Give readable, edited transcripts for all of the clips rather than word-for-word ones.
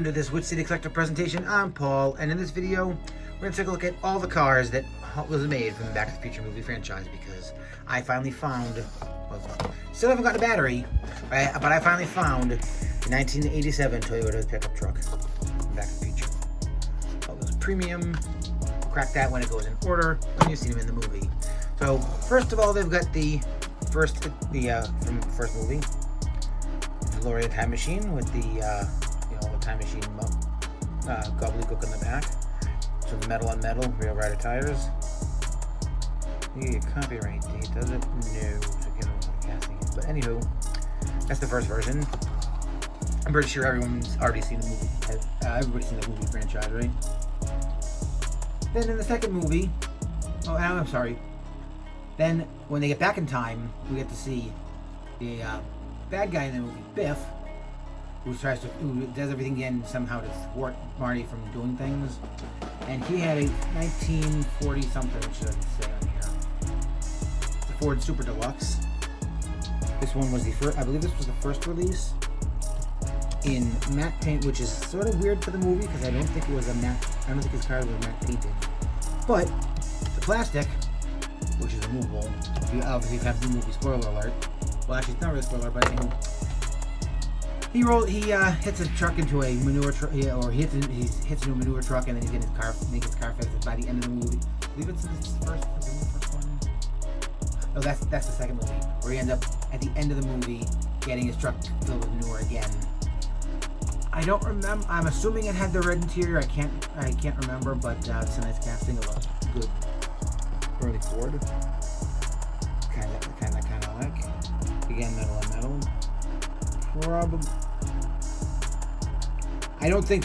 welcome to this Which City Collector presentation. I'm Paul, and in this video, we're going to take a look at all the cars that Hot Wheels made from the Back to the Future movie franchise, because I finally found, well, still haven't got a battery, but I finally found the 1987 Toyota pickup truck from Back to the Future. Hot Wheels Premium, crack that when it goes in order, when you see them in the movie. So, first of all, they've got the from the first movie, DeLorean time machine with the time machine gobbledygook on the back. So metal on metal, real rider tires. The copyright date, does it? No, so get on casting it. But anywho, that's the first version. I'm pretty sure everyone's already seen the movie. Everybody's seen the movie franchise, right? Then in the second movie, I'm sorry. Then when they get back in time, we get to see the bad guy in the movie, Biff, who does everything again somehow to thwart Marty from doing things. And he had a 1940 something, which doesn't say on here. The Ford Super Deluxe. This one was the first, I believe this was the first release in matte paint, which is sort of weird for the movie because I don't think it was a matte, I don't think his car was matte painted. But the plastic, which is removable, you obviously have the movie, spoiler alert. Well, actually, it's not really a spoiler, but anyway. He hits a truck into a manure truck, or he hits into a manure truck, and then he's getting his car fixed by the end of the movie. I believe it's the first one. No, that's the second movie, where he ends up at the end of the movie getting his truck filled with manure again. I don't remember. I'm assuming it had the red interior. I can't remember, but it's a nice casting of a good early Ford. Kind of like. Again, metal on metal. Probably. I don't think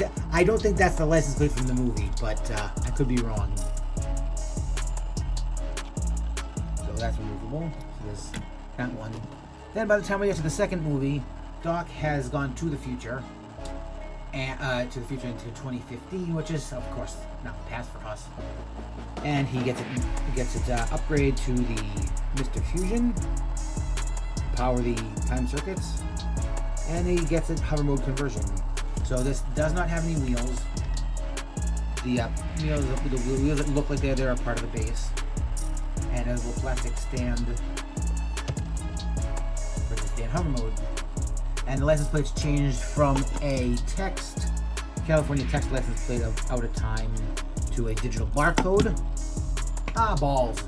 that's the license plate from the movie, but I could be wrong. So that's removable. So there's that one. Then by the time we get to the second movie, Doc has gone to the future, and into 2015, which is of course not the past for us. And he gets it upgrade to the Mr. Fusion, power the time circuits. And he gets a hover mode conversion. So this does not have any wheels. The wheels that look like they're a part of the base. And has a little plastic stand for the stand hover mode. And the license plate's changed from a California text license plate of out of time to a digital barcode. Balls.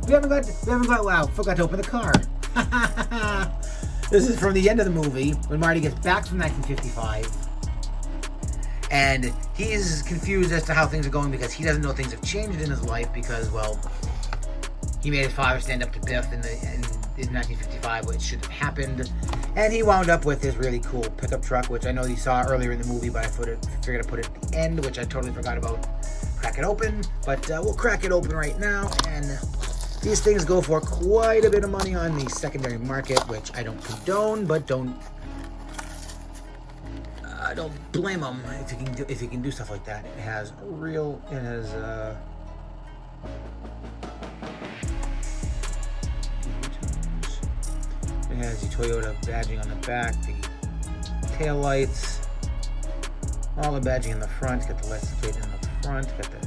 We haven't got wow, forgot to open the car. This is from the end of the movie, when Marty gets back from 1955. And he's confused as to how things are going because he doesn't know things have changed in his life because, well, he made his father stand up to Biff in 1955, which should have happened. And he wound up with this really cool pickup truck, which I know you saw earlier in the movie, but I figured to put it at the end, which I totally forgot about. Crack it open, but we'll crack it open right now, and these things go for quite a bit of money on the secondary market, which I don't condone, but don't blame them if you can do stuff like that. It has the Toyota badging on the back, the tail lights, all the badging in the front. Got the license plate in the front. Got the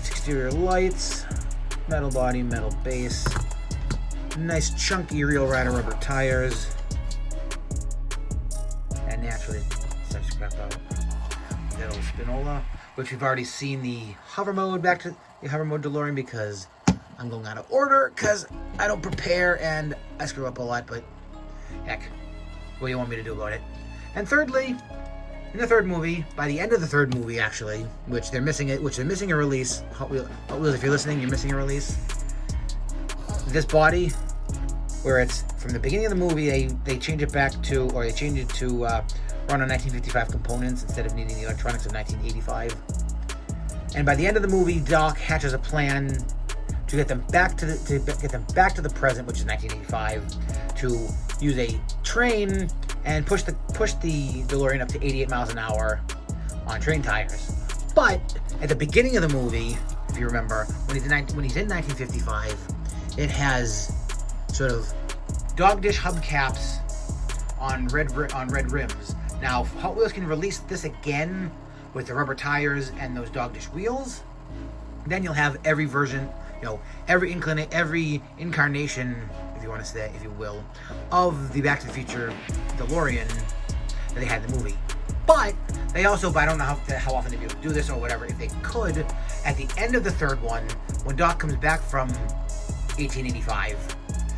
exterior lights. Metal body, metal base, nice chunky real rider rubber tires, and naturally starts to crap out that old Spinola, which we've already seen the hover mode, back to the hover mode DeLorean, because I'm going out of order because I don't prepare and I screw up a lot, but heck, what do you want me to do about it? And thirdly, in the third movie, by the end of the third movie actually, which they're missing a release. Hot Wheels, if you're listening, you're missing a release. This body, where it's from the beginning of the movie, they change it back to, or they change it to run on 1955 components instead of needing the electronics of 1985. And by the end of the movie, Doc hatches a plan to get them back to the present, which is 1985, to use a train and push the DeLorean up to 88 miles an hour on train tires. But at the beginning of the movie, if you remember, when he's in 1955, it has sort of dog dish hubcaps on red rims Now, if Hot Wheels can release this again with the rubber tires and those dog dish wheels, then you'll have every version, every incarnation, if you want to say, if you will, of the Back to the Future DeLorean that they had in the movie. But I don't know how often they'd be able to do this or whatever. If they could, at the end of the third one, when Doc comes back from 1885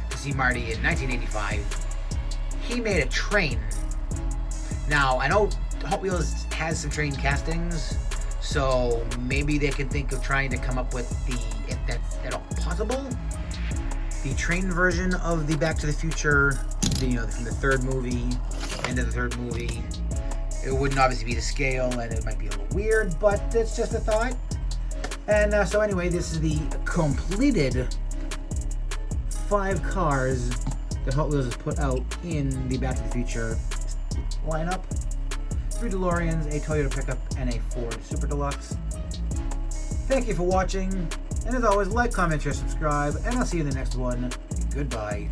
to see Marty in 1985, he made a train. Now, I know Hot Wheels has some train castings, so maybe they can think of trying to come up with if that's at all possible, the train version of the Back to the Future, from the third movie, end of the third movie. It wouldn't obviously be to scale, and it might be a little weird, but it's just a thought. And so anyway, this is the completed 5 cars that Hot Wheels has put out in the Back to the Future lineup. 3 DeLoreans, a Toyota pickup, and a Ford Super Deluxe. Thank you for watching, and as always, like, comment, share, subscribe, and I'll see you in the next one. Goodbye.